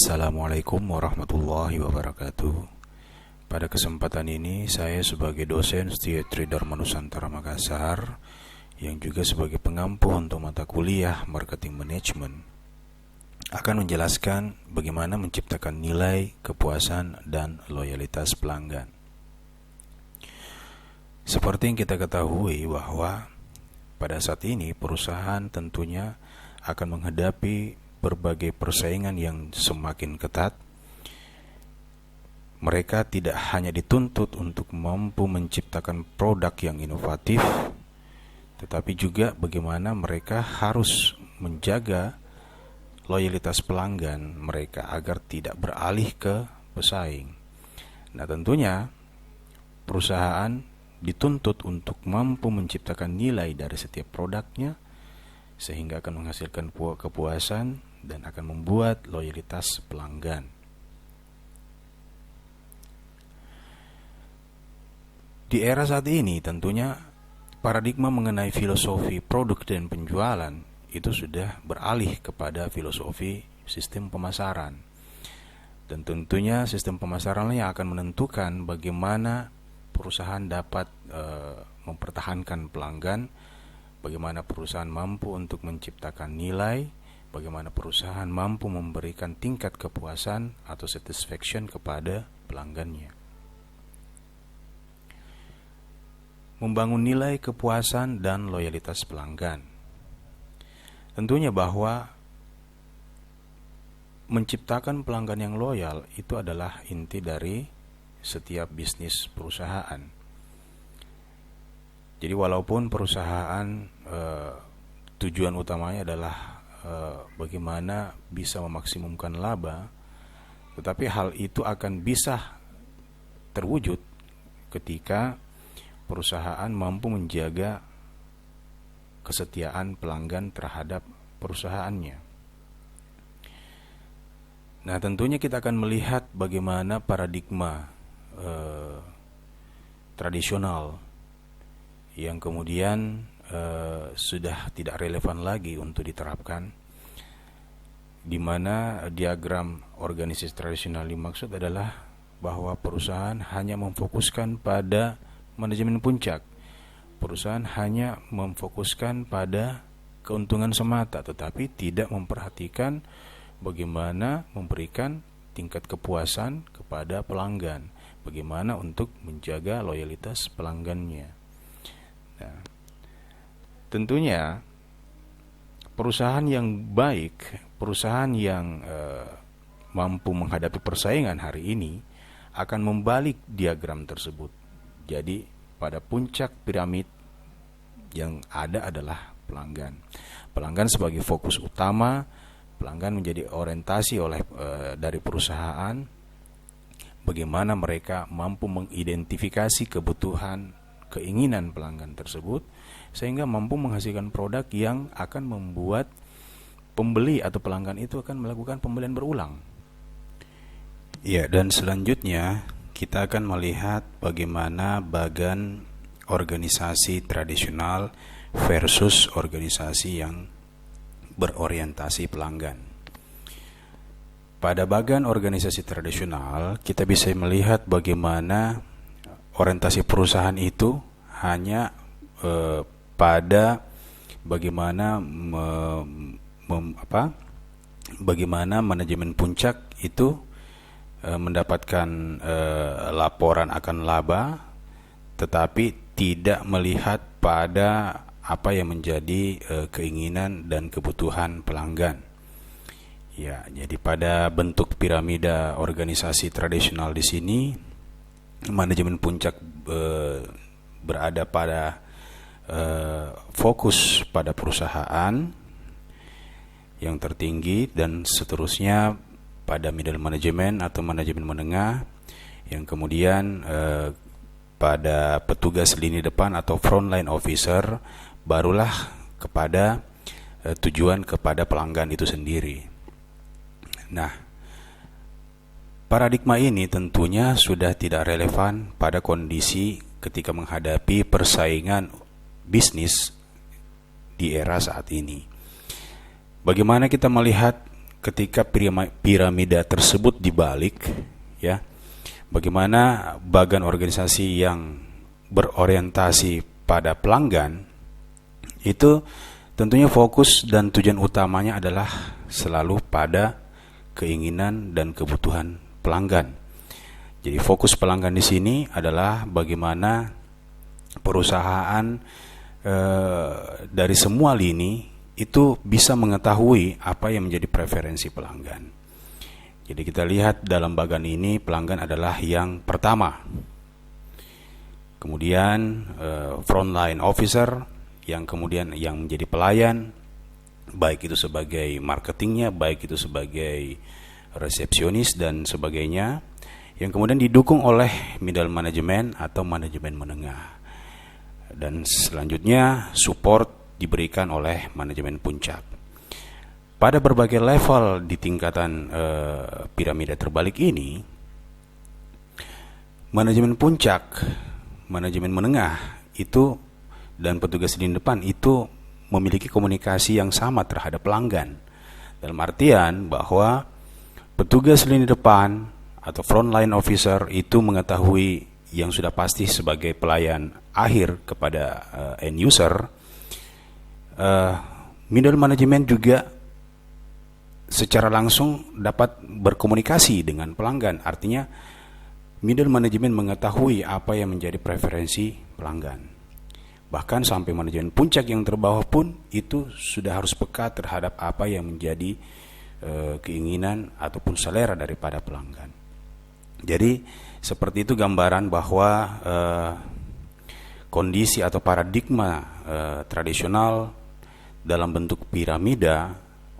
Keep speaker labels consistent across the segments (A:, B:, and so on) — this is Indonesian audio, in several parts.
A: Assalamualaikum warahmatullahi wabarakatuh. Pada kesempatan ini saya sebagai dosen setia Tridharma Nusantara Makassar yang juga sebagai pengampu untuk mata kuliah Marketing Management akan menjelaskan bagaimana menciptakan nilai, kepuasan, dan loyalitas pelanggan. Seperti yang kita ketahui bahwa pada saat ini perusahaan tentunya akan menghadapi berbagai persaingan yang semakin ketat. Mereka tidak hanya dituntut untuk mampu menciptakan produk yang inovatif, tetapi juga bagaimana mereka harus menjaga loyalitas pelanggan mereka agar tidak beralih ke pesaing. Nah, tentunya perusahaan dituntut untuk mampu menciptakan nilai dari setiap produknya sehingga akan menghasilkan kepuasan dan akan membuat loyalitas pelanggan. Di era saat ini tentunya paradigma mengenai filosofi produk dan penjualan itu sudah beralih kepada filosofi sistem pemasaran. Dan tentunya sistem pemasaran yang akan menentukan bagaimana perusahaan dapat mempertahankan pelanggan, bagaimana perusahaan mampu untuk menciptakan nilai, bagaimana perusahaan mampu memberikan tingkat kepuasan atau satisfaction kepada pelanggannya. Membangun nilai, kepuasan, dan loyalitas pelanggan. Tentunya bahwa menciptakan pelanggan yang loyal itu adalah inti dari setiap bisnis perusahaan. Jadi walaupun perusahaan tujuan utamanya adalah bagaimana bisa memaksimumkan laba, tetapi hal itu akan bisa terwujud ketika perusahaan mampu menjaga kesetiaan pelanggan terhadap perusahaannya. Nah, tentunya kita akan melihat bagaimana paradigma tradisional yang kemudian sudah tidak relevan lagi untuk diterapkan, di mana diagram organisasi tradisional dimaksud adalah bahwa perusahaan hanya memfokuskan pada manajemen puncak. Perusahaan hanya memfokuskan pada keuntungan semata, tetapi tidak memperhatikan bagaimana memberikan tingkat kepuasan kepada pelanggan, bagaimana untuk menjaga loyalitas pelanggannya. Nah, tentunya perusahaan yang baik, perusahaan yang mampu menghadapi persaingan hari ini akan membalik diagram tersebut. Jadi pada puncak piramid yang ada adalah pelanggan. Pelanggan sebagai fokus utama, pelanggan menjadi orientasi dari perusahaan. Bagaimana mereka mampu mengidentifikasi kebutuhan, keinginan pelanggan tersebut sehingga mampu menghasilkan produk yang akan membuat pembeli atau pelanggan itu akan melakukan pembelian berulang. Ya, dan selanjutnya kita akan melihat bagaimana bagan organisasi tradisional versus organisasi yang berorientasi pelanggan. Pada bagan organisasi tradisional, kita bisa melihat bagaimana orientasi perusahaan itu hanya pada bagaimana bagaimana manajemen puncak itu mendapatkan laporan akan laba, tetapi tidak melihat pada apa yang menjadi keinginan dan kebutuhan pelanggan. Ya, jadi pada bentuk piramida organisasi tradisional di sini, manajemen puncak berada pada fokus pada perusahaan yang tertinggi, dan seterusnya pada middle management atau manajemen menengah, yang kemudian pada petugas lini depan atau frontline officer, barulah kepada tujuan kepada pelanggan itu sendiri. Nah, paradigma ini tentunya sudah tidak relevan pada kondisi ketika menghadapi persaingan bisnis di era saat ini. Bagaimana kita melihat ketika piramida tersebut dibalik, ya, bagaimana bagian organisasi yang berorientasi pada pelanggan itu tentunya fokus dan tujuan utamanya adalah selalu pada keinginan dan kebutuhan pelanggan. Jadi fokus pelanggan di sini adalah bagaimana perusahaan dari semua lini itu bisa mengetahui apa yang menjadi preferensi pelanggan. Jadi kita lihat dalam bagian ini pelanggan adalah yang pertama. Kemudian frontline officer, yang kemudian yang menjadi pelayan, baik itu sebagai marketingnya, baik itu sebagai resepsionis dan sebagainya, yang kemudian didukung oleh middle management atau manajemen menengah. Dan selanjutnya support diberikan oleh manajemen puncak. Pada berbagai level di tingkatan piramida terbalik ini, manajemen puncak, manajemen menengah itu dan petugas di depan itu memiliki komunikasi yang sama terhadap pelanggan. Dalam artian bahwa petugas lini depan atau frontline officer itu mengetahui yang sudah pasti sebagai pelayan akhir kepada end user. Middle management juga secara langsung dapat berkomunikasi dengan pelanggan. Artinya middle management mengetahui apa yang menjadi preferensi pelanggan. Bahkan sampai manajemen puncak yang terbawah pun itu sudah harus peka terhadap apa yang menjadi keinginan ataupun selera daripada pelanggan. Jadi seperti itu gambaran bahwa kondisi atau paradigma tradisional dalam bentuk piramida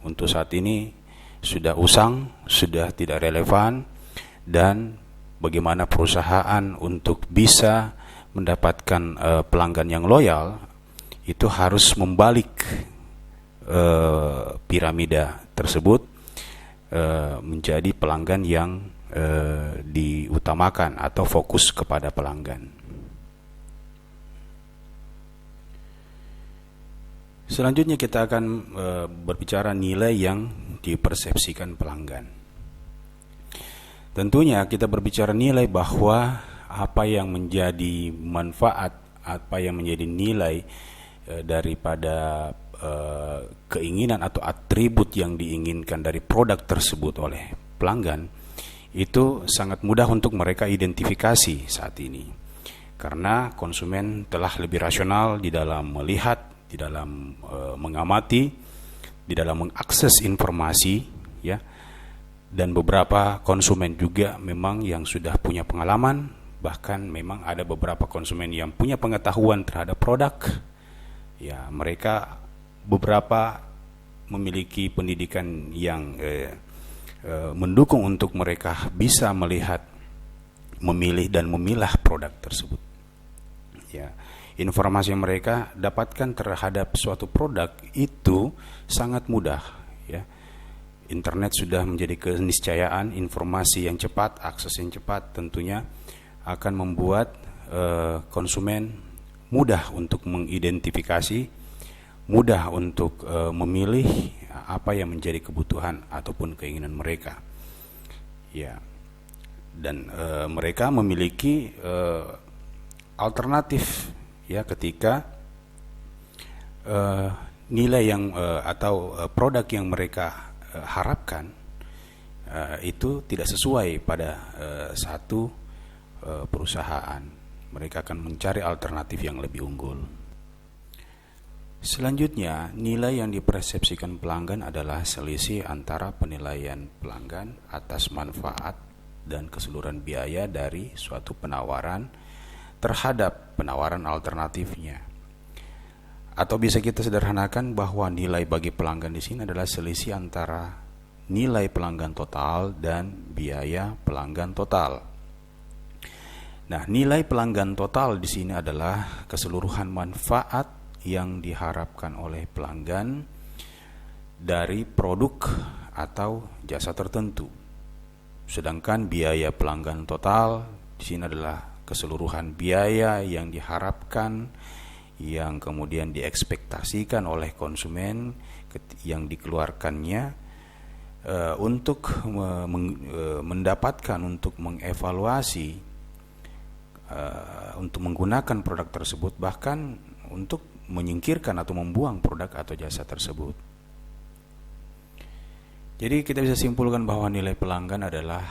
A: untuk saat ini sudah usang, sudah tidak relevan, dan bagaimana perusahaan untuk bisa mendapatkan pelanggan yang loyal itu harus membalik piramida tersebut menjadi pelanggan yang diutamakan atau fokus kepada pelanggan. Selanjutnya kita akan berbicara nilai yang dipersepsikan pelanggan. Tentunya kita berbicara nilai bahwa apa yang menjadi manfaat, apa yang menjadi nilai daripada keinginan atau atribut yang diinginkan dari produk tersebut oleh pelanggan itu sangat mudah untuk mereka identifikasi saat ini. Karena konsumen telah lebih rasional di dalam melihat, di dalam mengamati, di dalam mengakses informasi, ya. Dan beberapa konsumen juga memang yang sudah punya pengalaman, bahkan memang ada beberapa konsumen yang punya pengetahuan terhadap produk. Ya, mereka beberapa memiliki pendidikan yang mendukung untuk mereka bisa melihat, memilih dan memilah produk tersebut. Ya. Informasi yang mereka dapatkan terhadap suatu produk itu sangat mudah, ya. Internet sudah menjadi keniscayaan, informasi yang cepat, akses yang cepat tentunya akan membuat konsumen mudah untuk mengidentifikasi, mudah untuk memilih apa yang menjadi kebutuhan ataupun keinginan mereka. Ya. Dan mereka memiliki alternatif, ya, ketika nilai yang atau produk yang mereka harapkan itu tidak sesuai pada satu perusahaan. Mereka akan mencari alternatif yang lebih unggul. Selanjutnya, nilai yang dipersepsikan pelanggan adalah selisih antara penilaian pelanggan atas manfaat dan keseluruhan biaya dari suatu penawaran terhadap penawaran alternatifnya. Atau bisa kita sederhanakan bahwa nilai bagi pelanggan di sini adalah selisih antara nilai pelanggan total dan biaya pelanggan total. Nah, nilai pelanggan total di sini adalah keseluruhan manfaat yang diharapkan oleh pelanggan dari produk atau jasa tertentu. Sedangkan biaya pelanggan total di sini adalah keseluruhan biaya yang diharapkan, yang kemudian diekspektasikan oleh konsumen yang dikeluarkannya untuk mendapatkan, untuk mengevaluasi, untuk menggunakan produk tersebut, bahkan untuk menyingkirkan atau membuang produk atau jasa tersebut. Jadi kita bisa simpulkan bahwa nilai pelanggan adalah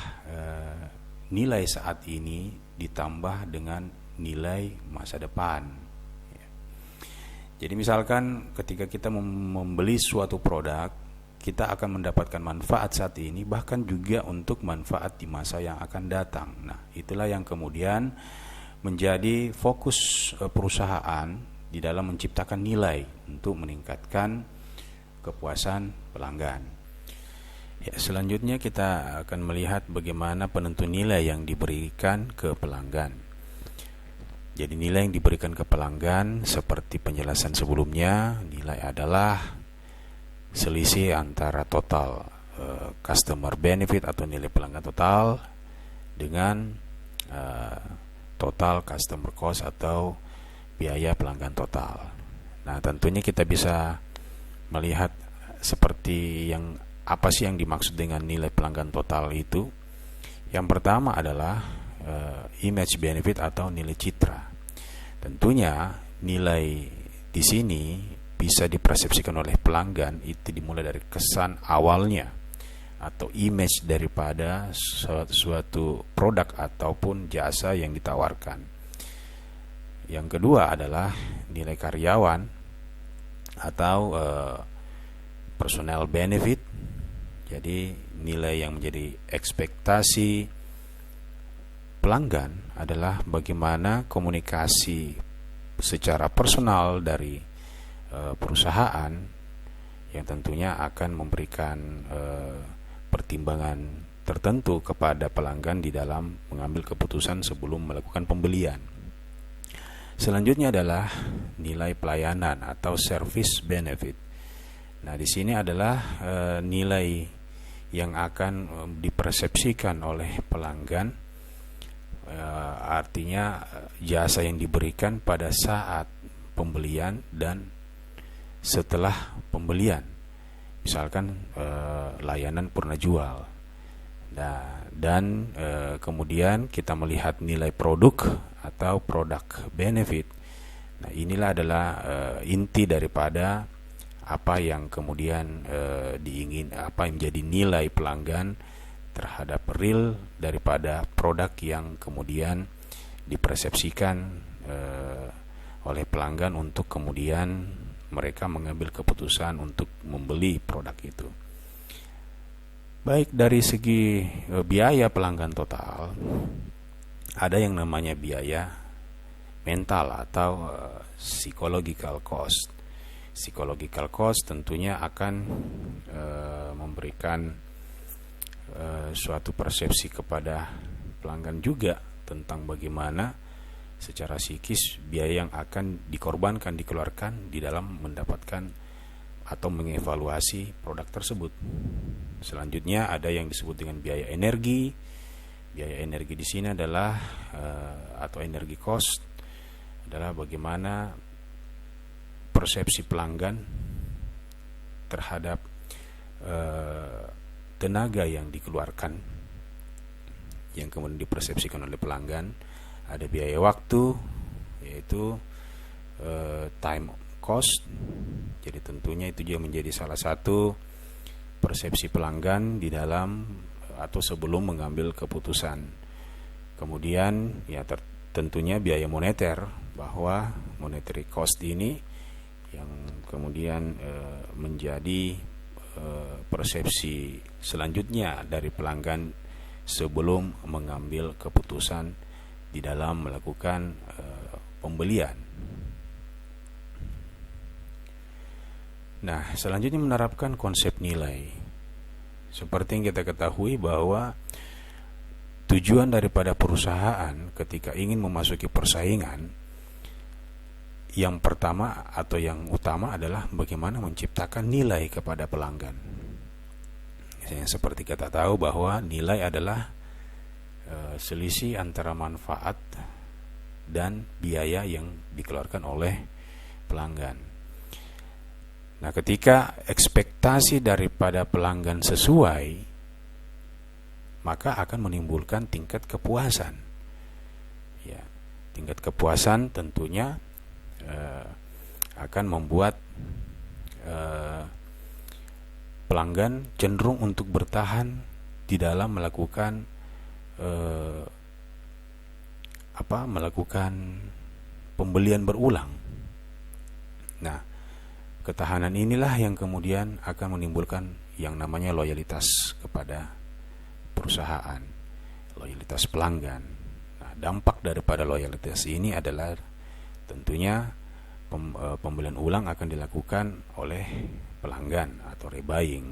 A: nilai saat ini ditambah dengan nilai masa depan. Jadi misalkan ketika kita membeli suatu produk, kita akan mendapatkan manfaat saat ini, bahkan juga untuk manfaat di masa yang akan datang. Nah, itulah yang kemudian menjadi fokus perusahaan di dalam menciptakan nilai untuk meningkatkan kepuasan pelanggan. Ya, selanjutnya kita akan melihat bagaimana penentu nilai yang diberikan ke pelanggan. Jadi nilai yang diberikan ke pelanggan seperti penjelasan sebelumnya, nilai adalah selisih antara total customer benefit atau nilai pelanggan total dengan total customer cost atau biaya pelanggan total. Nah, tentunya kita bisa melihat seperti apa sih yang dimaksud dengan nilai pelanggan total itu. Yang pertama adalah image benefit atau nilai citra. Tentunya nilai di sini bisa dipersepsikan oleh pelanggan itu dimulai dari kesan awalnya atau image daripada suatu produk ataupun jasa yang ditawarkan. Yang kedua adalah nilai karyawan atau personal benefit. Jadi nilai yang menjadi ekspektasi pelanggan adalah bagaimana komunikasi secara personal dari perusahaan yang tentunya akan memberikan pertimbangan tertentu kepada pelanggan di dalam mengambil keputusan sebelum melakukan pembelian. Selanjutnya adalah nilai pelayanan atau service benefit. Nah, di sini adalah nilai yang akan dipersepsikan oleh pelanggan. Artinya jasa yang diberikan pada saat pembelian dan setelah pembelian, misalkan layanan purna jual. Dan kemudian kita melihat nilai produk atau product benefit. Nah, inilah adalah inti daripada apa yang kemudian apa yang menjadi nilai pelanggan terhadap real daripada produk yang kemudian dipersepsikan oleh pelanggan untuk kemudian mereka mengambil keputusan untuk membeli produk itu. Baik dari segi biaya pelanggan total, ada yang namanya biaya mental atau psychological cost. Psychological cost tentunya akan memberikan suatu persepsi kepada pelanggan juga tentang bagaimana secara psikis biaya yang akan dikeluarkan di dalam mendapatkan atau mengevaluasi produk tersebut. Selanjutnya ada yang disebut dengan biaya energi. Biaya energi di sini adalah atau energi cost adalah bagaimana persepsi pelanggan terhadap tenaga yang dikeluarkan yang kemudian dipersepsikan oleh pelanggan. Ada biaya waktu, yaitu time cost. Jadi tentunya itu juga menjadi salah satu persepsi pelanggan di dalam atau sebelum mengambil keputusan. Kemudian ya tentunya biaya moneter, bahwa monetary cost ini yang kemudian menjadi persepsi selanjutnya dari pelanggan sebelum mengambil keputusan di dalam melakukan pembelian. Nah, selanjutnya menerapkan konsep nilai. Seperti yang kita ketahui bahwa tujuan daripada perusahaan ketika ingin memasuki persaingan, yang pertama atau yang utama adalah bagaimana menciptakan nilai kepada pelanggan. Seperti kita tahu bahwa nilai adalah selisih antara manfaat dan biaya yang dikeluarkan oleh pelanggan. Nah, ketika ekspektasi daripada pelanggan sesuai, maka akan menimbulkan tingkat kepuasan. Ya, tingkat kepuasan tentunya akan membuat pelanggan cenderung untuk bertahan di dalam melakukan melakukan pembelian berulang. Nah, ketahanan inilah yang kemudian akan menimbulkan yang namanya loyalitas kepada perusahaan, loyalitas pelanggan. Nah, dampak daripada loyalitas ini adalah tentunya pembelian ulang akan dilakukan oleh pelanggan atau rebuying.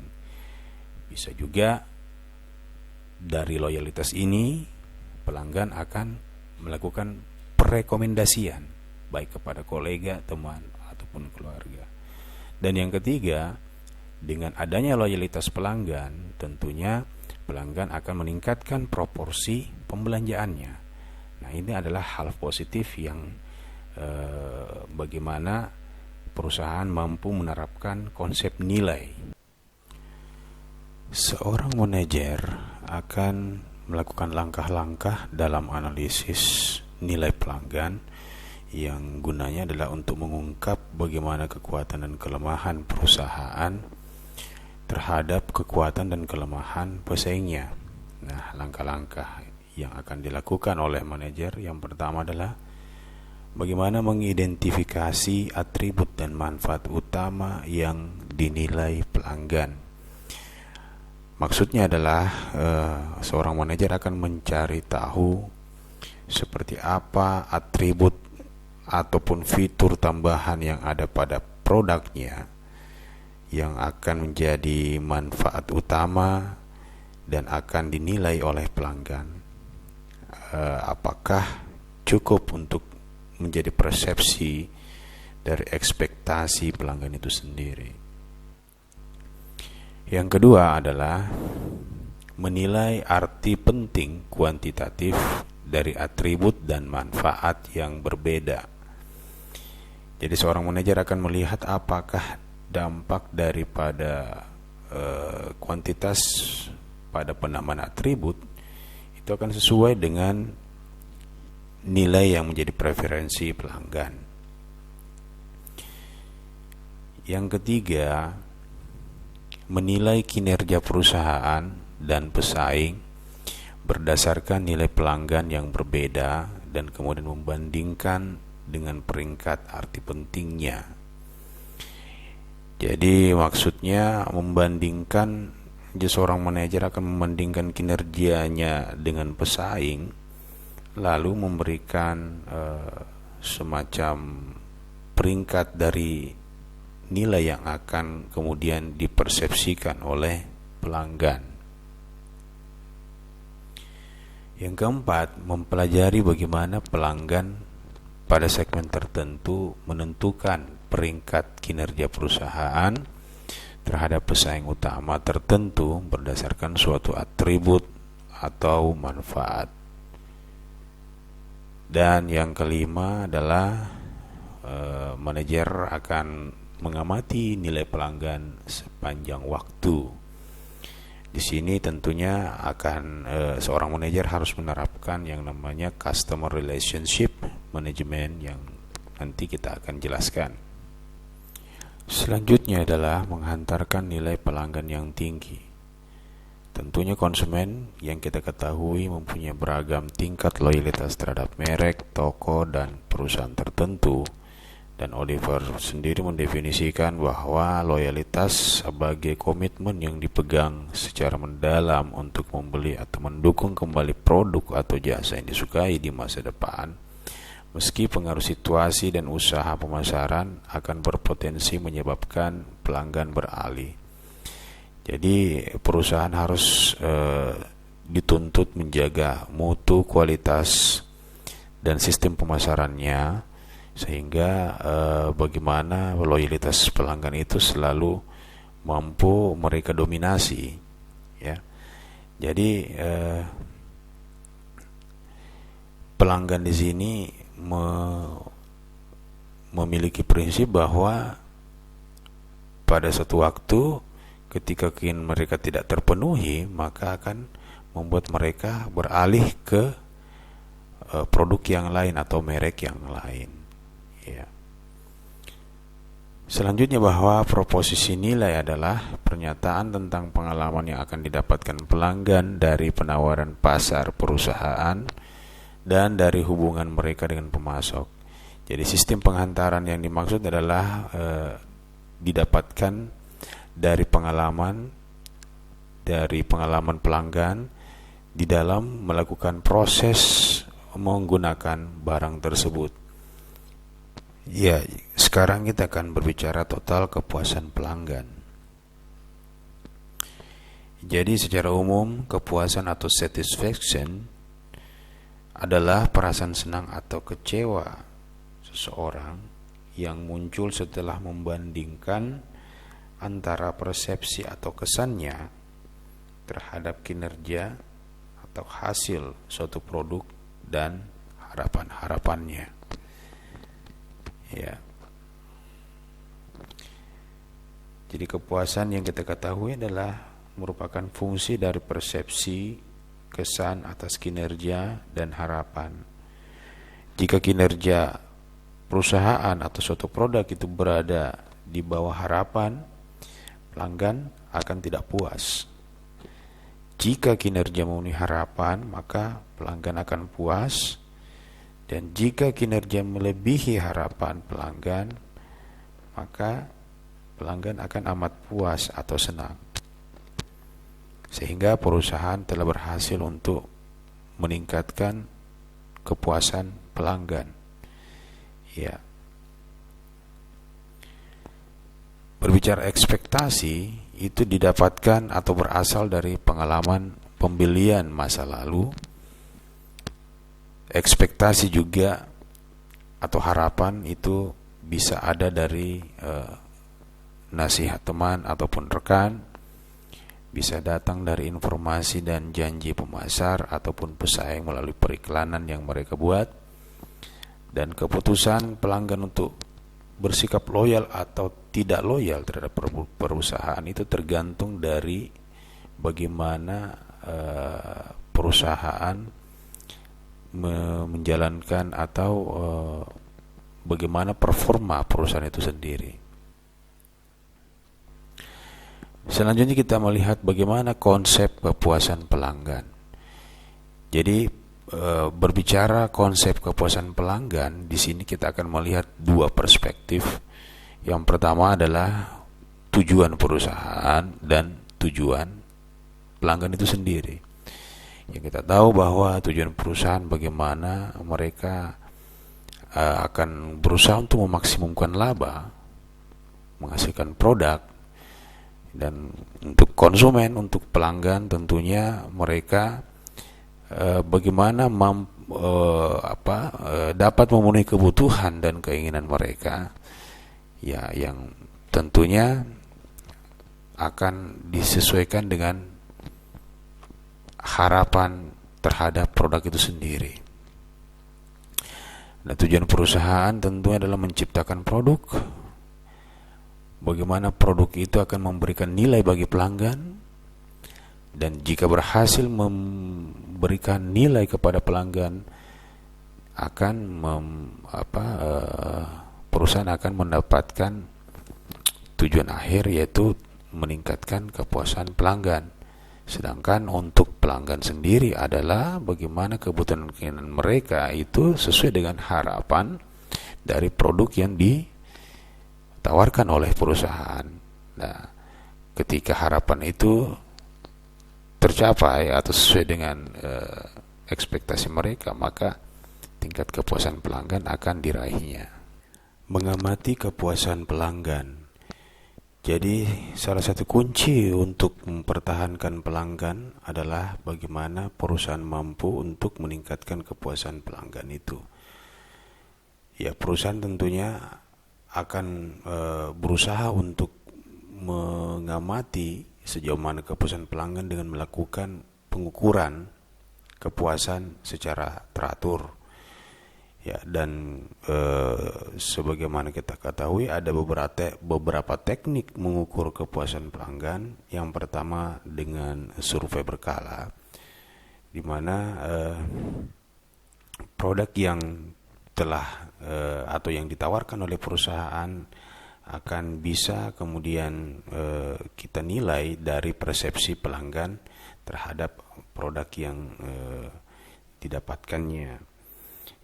A: Bisa juga dari loyalitas ini pelanggan akan melakukan perekomendasian baik kepada kolega, teman ataupun keluarga. Dan yang ketiga, dengan adanya loyalitas pelanggan, tentunya pelanggan akan meningkatkan proporsi pembelanjaannya. Nah, ini adalah hal positif yang bagaimana perusahaan mampu menerapkan konsep nilai. Seorang manajer akan melakukan langkah-langkah dalam analisis nilai pelanggan yang gunanya adalah untuk mengungkap bagaimana kekuatan dan kelemahan perusahaan terhadap kekuatan dan kelemahan pesaingnya. Nah, langkah-langkah yang akan dilakukan oleh manajer yang pertama adalah bagaimana mengidentifikasi atribut dan manfaat utama yang dinilai pelanggan. Maksudnya adalah seorang manajer akan mencari tahu seperti apa atribut ataupun fitur tambahan yang ada pada produknya yang akan menjadi manfaat utama dan akan dinilai oleh pelanggan. Apakah cukup untuk menjadi persepsi dari ekspektasi pelanggan itu sendiri. Yang kedua adalah menilai arti penting kuantitatif dari atribut dan manfaat yang berbeda. Jadi seorang manajer akan melihat apakah dampak daripada kuantitas pada penamaan atribut itu akan sesuai dengan nilai yang menjadi preferensi pelanggan. Yang ketiga, menilai kinerja perusahaan dan pesaing berdasarkan nilai pelanggan yang berbeda dan kemudian membandingkan dengan peringkat arti pentingnya. Jadi maksudnya membandingkan, seorang manajer akan membandingkan kinerjanya dengan pesaing, lalu memberikan semacam peringkat dari nilai yang akan kemudian dipersepsikan oleh pelanggan. Yang keempat, mempelajari bagaimana pelanggan pada segmen tertentu menentukan peringkat kinerja perusahaan terhadap pesaing utama tertentu berdasarkan suatu atribut atau manfaat. Dan yang kelima adalah manajer akan mengamati nilai pelanggan sepanjang waktu. Di sini tentunya akan seorang manajer harus menerapkan yang namanya customer relationship management yang nanti kita akan jelaskan. Selanjutnya adalah menghantarkan nilai pelanggan yang tinggi. Tentunya konsumen yang kita ketahui mempunyai beragam tingkat loyalitas terhadap merek, toko, dan perusahaan tertentu. Dan Oliver sendiri mendefinisikan bahwa loyalitas sebagai komitmen yang dipegang secara mendalam untuk membeli atau mendukung kembali produk atau jasa yang disukai di masa depan, meski pengaruh situasi dan usaha pemasaran akan berpotensi menyebabkan pelanggan beralih. Jadi perusahaan harus dituntut menjaga mutu, kualitas, dan sistem pemasarannya, sehingga bagaimana loyalitas pelanggan itu selalu mampu mereka dominasi, ya. Jadi pelanggan di sini memiliki prinsip bahwa pada suatu waktu ketika keinginan mereka tidak terpenuhi, maka akan membuat mereka beralih ke produk yang lain atau merek yang lain. Ya. Selanjutnya, bahwa proposisi nilai adalah pernyataan tentang pengalaman yang akan didapatkan pelanggan dari penawaran pasar perusahaan dan dari hubungan mereka dengan pemasok. Jadi sistem penghantaran yang dimaksud adalah didapatkan dari pengalaman pelanggan di dalam melakukan proses menggunakan barang tersebut. Ya, sekarang kita akan berbicara total kepuasan pelanggan. Jadi secara umum, kepuasan atau satisfaction adalah perasaan senang atau kecewa seseorang yang muncul setelah membandingkan antara persepsi atau kesannya terhadap kinerja atau hasil suatu produk dan harapan-harapannya. Ya. Jadi kepuasan yang kita ketahui adalah merupakan fungsi dari persepsi, kesan atas kinerja dan harapan. Jika kinerja perusahaan atau suatu produk itu berada di bawah harapan, pelanggan akan tidak puas. Jika kinerja memenuhi harapan, maka pelanggan akan puas. Dan jika kinerja melebihi harapan pelanggan, maka pelanggan akan amat puas atau senang. Sehingga perusahaan telah berhasil untuk meningkatkan kepuasan pelanggan. Ya. Berbicara ekspektasi, itu didapatkan atau berasal dari pengalaman pembelian masa lalu. Ekspektasi juga atau harapan itu bisa ada dari nasihat teman ataupun rekan, bisa datang dari informasi dan janji pemasar ataupun pesaing melalui periklanan yang mereka buat, dan keputusan pelanggan untuk bersikap loyal atau tidak loyal terhadap perusahaan itu tergantung dari bagaimana perusahaan menjalankan atau bagaimana performa perusahaan itu sendiri. Selanjutnya kita melihat bagaimana konsep kepuasan pelanggan. Jadi berbicara konsep kepuasan pelanggan, di sini kita akan melihat dua perspektif. Yang pertama adalah tujuan perusahaan dan tujuan pelanggan itu sendiri. Yang kita tahu bahwa tujuan perusahaan bagaimana mereka akan berusaha untuk memaksimumkan laba, menghasilkan produk, dan untuk konsumen, untuk pelanggan tentunya mereka bagaimana dapat memenuhi kebutuhan dan keinginan mereka, ya, yang tentunya akan disesuaikan dengan harapan terhadap produk itu sendiri. Nah, tujuan perusahaan tentunya adalah menciptakan produk. Bagaimana produk itu akan memberikan nilai bagi pelanggan, dan jika berhasil memberikan nilai kepada pelanggan, akan perusahaan akan mendapatkan tujuan akhir, yaitu meningkatkan kepuasan pelanggan. Sedangkan untuk pelanggan sendiri adalah bagaimana kebutuhan keinginan mereka itu sesuai dengan harapan dari produk yang ditawarkan oleh perusahaan. Nah, ketika harapan itu tercapai atau sesuai dengan ekspektasi mereka, maka tingkat kepuasan pelanggan akan diraihnya. Mengamati kepuasan pelanggan. Jadi salah satu kunci untuk mempertahankan pelanggan adalah bagaimana perusahaan mampu untuk meningkatkan kepuasan pelanggan itu. Ya, perusahaan tentunya akan berusaha untuk mengamati sejauh mana kepuasan pelanggan dengan melakukan pengukuran kepuasan secara teratur. Ya, dan sebagaimana kita ketahui ada beberapa teknik mengukur kepuasan pelanggan. Yang pertama dengan survei berkala, di mana produk yang telah atau yang ditawarkan oleh perusahaan akan bisa kemudian kita nilai dari persepsi pelanggan terhadap produk yang didapatkannya.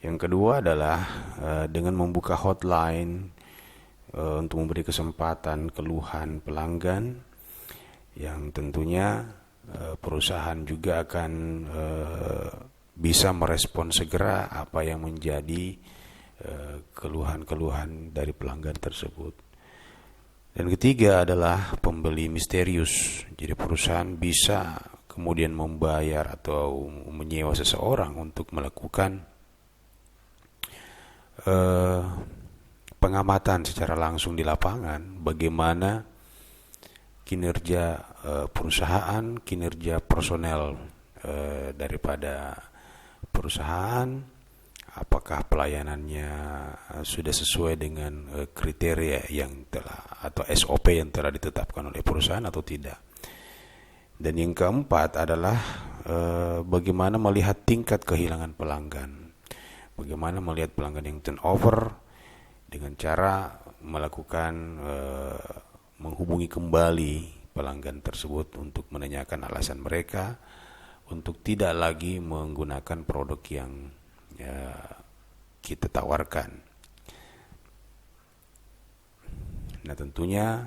A: Yang kedua adalah dengan membuka hotline untuk memberi kesempatan keluhan pelanggan, yang tentunya perusahaan juga akan bisa merespon segera apa yang menjadi keluhan-keluhan dari pelanggan tersebut. Dan ketiga adalah pembeli misterius. Jadi perusahaan bisa kemudian membayar atau menyewa seseorang untuk melakukan pengamatan secara langsung di lapangan bagaimana kinerja perusahaan, kinerja personel daripada perusahaan, apakah pelayanannya sudah sesuai dengan kriteria yang telah atau SOP yang telah ditetapkan oleh perusahaan atau tidak. Dan yang keempat adalah bagaimana melihat tingkat kehilangan pelanggan. Bagaimana melihat pelanggan yang turnover dengan cara melakukan menghubungi kembali pelanggan tersebut untuk menanyakan alasan mereka untuk tidak lagi menggunakan produk yang kita tawarkan. Nah, tentunya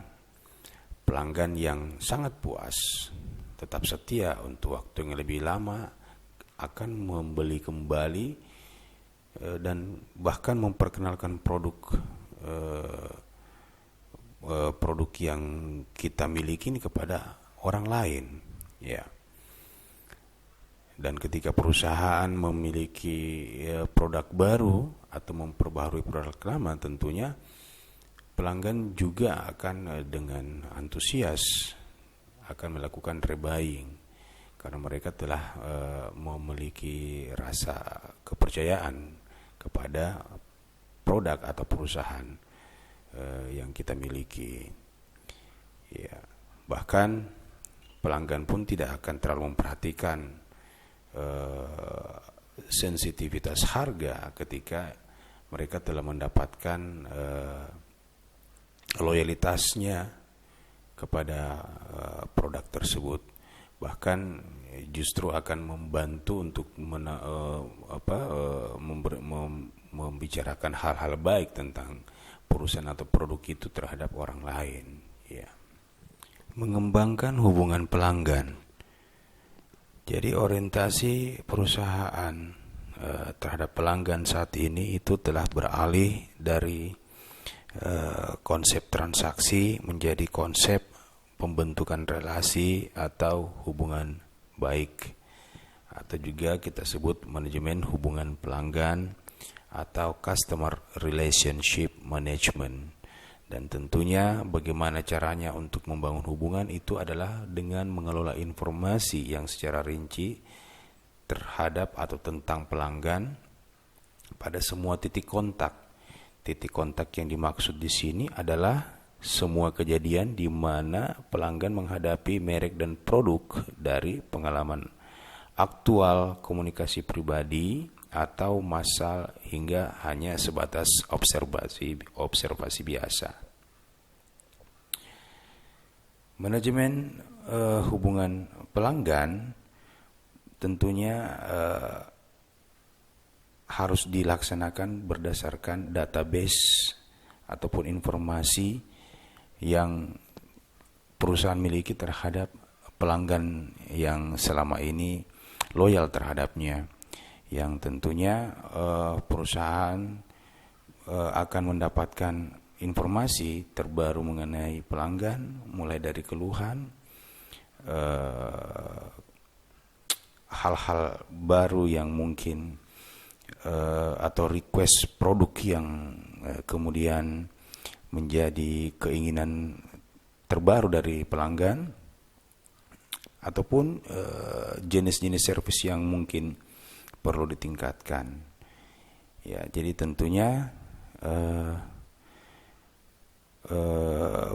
A: pelanggan yang sangat puas, tetap setia untuk waktu yang lebih lama, akan membeli kembali dan bahkan memperkenalkan produk yang kita miliki ini kepada orang lain, ya. Dan ketika perusahaan memiliki produk baru atau memperbaharui produk lama, tentunya pelanggan juga akan dengan antusias akan melakukan rebuying, karena mereka telah memiliki rasa kepercayaan kepada produk atau perusahaan yang kita miliki. Ya, bahkan pelanggan pun tidak akan terlalu memperhatikan sensitivitas harga ketika mereka telah mendapatkan loyalitasnya kepada produk tersebut. Bahkan justru akan membantu untuk membicarakan hal-hal baik tentang perusahaan atau produk itu terhadap orang lain, ya. Mengembangkan hubungan pelanggan. Jadi orientasi perusahaan terhadap pelanggan saat ini itu telah beralih dari konsep transaksi menjadi konsep pembentukan relasi atau hubungan baik, atau juga kita sebut manajemen hubungan pelanggan atau customer relationship management. Dan tentunya bagaimana caranya untuk membangun hubungan itu adalah dengan mengelola informasi yang secara rinci terhadap atau tentang pelanggan pada semua titik kontak. Titik kontak yang dimaksud di sini adalah semua kejadian di mana pelanggan menghadapi merek dan produk dari pengalaman aktual, komunikasi pribadi, atau massal, hingga hanya sebatas observasi biasa. Manajemen hubungan pelanggan tentunya harus dilaksanakan berdasarkan database ataupun informasi yang perusahaan miliki terhadap pelanggan yang selama ini loyal terhadapnya, yang tentunya perusahaan akan mendapatkan informasi terbaru mengenai pelanggan, mulai dari keluhan, hal-hal baru yang mungkin atau request produk yang kemudian menjadi keinginan terbaru dari pelanggan, ataupun jenis-jenis servis yang mungkin perlu ditingkatkan. Ya, jadi tentunya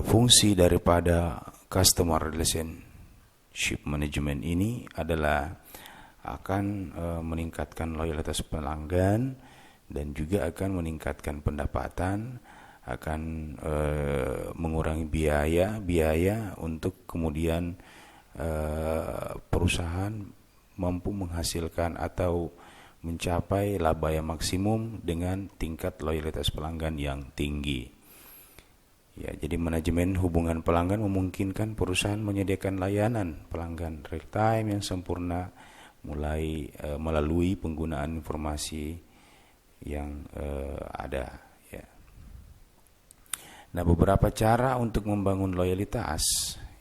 A: fungsi daripada customer relationship management ini adalah akan meningkatkan loyalitas pelanggan dan juga akan meningkatkan pendapatan, akan mengurangi biaya untuk kemudian perusahaan mampu menghasilkan atau mencapai laba yang maksimum dengan tingkat loyalitas pelanggan yang tinggi. Ya, jadi manajemen hubungan pelanggan memungkinkan perusahaan menyediakan layanan pelanggan real time yang sempurna mulai melalui penggunaan informasi yang ada. Ya. Nah, beberapa cara untuk membangun loyalitas.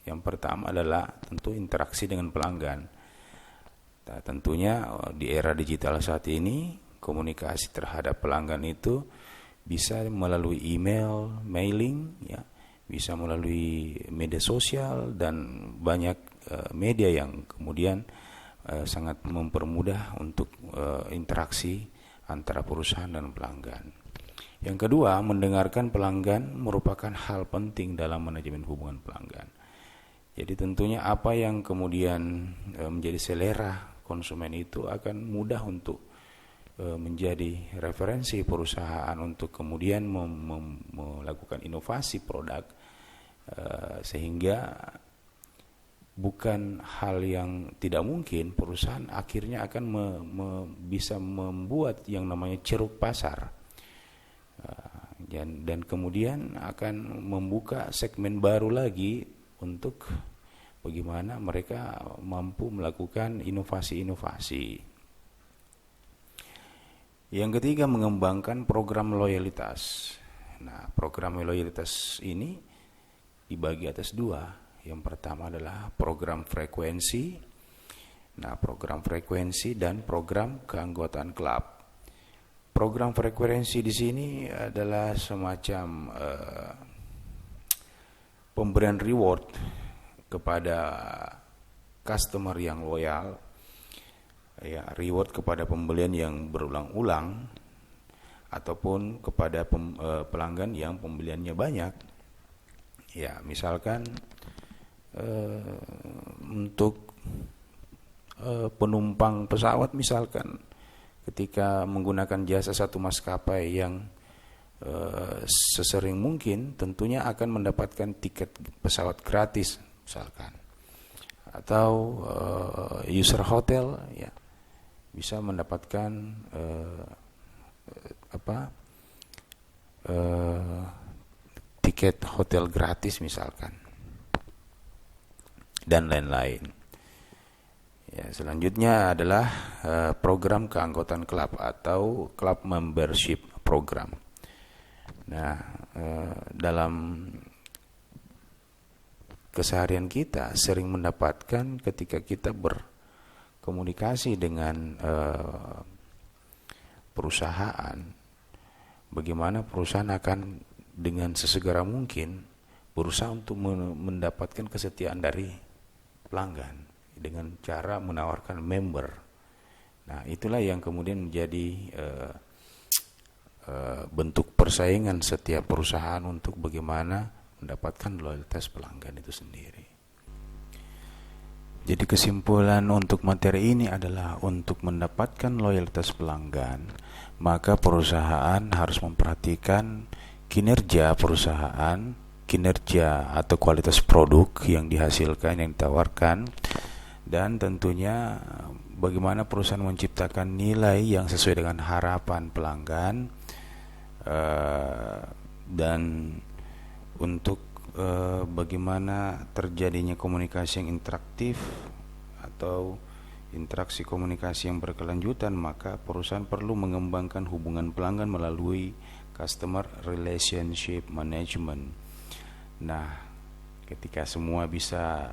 A: Yang pertama adalah tentu interaksi dengan pelanggan. Nah, tentunya di era digital saat ini komunikasi terhadap pelanggan itu bisa melalui email, mailing, ya, bisa melalui media sosial dan banyak media yang kemudian sangat mempermudah untuk interaksi antara perusahaan dan pelanggan. Yang kedua, mendengarkan pelanggan merupakan hal penting dalam manajemen hubungan pelanggan. Jadi tentunya apa yang kemudian menjadi selera konsumen itu akan mudah untuk menjadi referensi perusahaan untuk kemudian melakukan inovasi produk, sehingga bukan hal yang tidak mungkin perusahaan akhirnya akan bisa membuat yang namanya ceruk pasar, dan kemudian akan membuka segmen baru lagi untuk bagaimana mereka mampu melakukan inovasi-inovasi. Yang ketiga, mengembangkan program loyalitas. Nah, program loyalitas ini dibagi atas dua. Yang pertama adalah program frekuensi. Nah, program frekuensi dan program keanggotaan klub. Program frekuensi di sini adalah semacam pemberian reward kepada customer yang loyal, ya, reward kepada pembelian yang berulang-ulang ataupun kepada pelanggan yang pembeliannya banyak. Ya, misalkan untuk penumpang pesawat, misalkan ketika menggunakan jasa satu maskapai yang sesering mungkin, tentunya akan mendapatkan tiket pesawat gratis misalkan, atau user hotel, ya, bisa mendapatkan tiket hotel gratis misalkan, dan lain-lain. Ya, selanjutnya adalah program keanggotaan klub atau club membership program. Nah, dalam keseharian kita sering mendapatkan ketika kita berkomunikasi dengan perusahaan, bagaimana perusahaan akan dengan sesegera mungkin berusaha untuk mendapatkan kesetiaan dari pelanggan dengan cara menawarkan member. Nah, itulah yang kemudian menjadi bentuk persaingan setiap perusahaan untuk bagaimana mendapatkan loyalitas pelanggan itu sendiri. Jadi kesimpulan untuk materi ini adalah untuk mendapatkan loyalitas pelanggan, maka perusahaan harus memperhatikan kinerja perusahaan, kinerja atau kualitas produk yang dihasilkan, yang ditawarkan, dan tentunya bagaimana perusahaan menciptakan nilai yang sesuai dengan harapan pelanggan, dan untuk bagaimana terjadinya komunikasi yang interaktif atau interaksi komunikasi yang berkelanjutan, maka perusahaan perlu mengembangkan hubungan pelanggan melalui customer relationship management. Nah, ketika semua bisa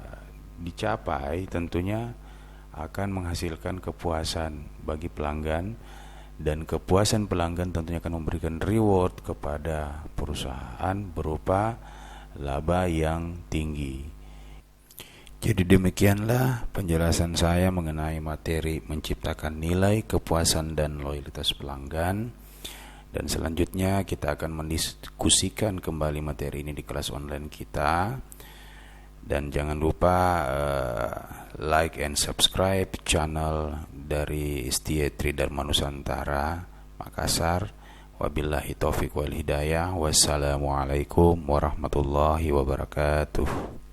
A: dicapai, tentunya akan menghasilkan kepuasan bagi pelanggan, dan kepuasan pelanggan tentunya akan memberikan reward kepada perusahaan berupa laba yang tinggi. Jadi demikianlah penjelasan saya mengenai materi menciptakan nilai, kepuasan, dan loyalitas pelanggan. Dan selanjutnya kita akan mendiskusikan kembali materi ini di kelas online kita. Dan jangan lupa like and subscribe channel dari Setia Tridharma Nusantara Makassar. Wabillahi taufiq wal hidayah. Wassalamualaikum warahmatullahi wabarakatuh.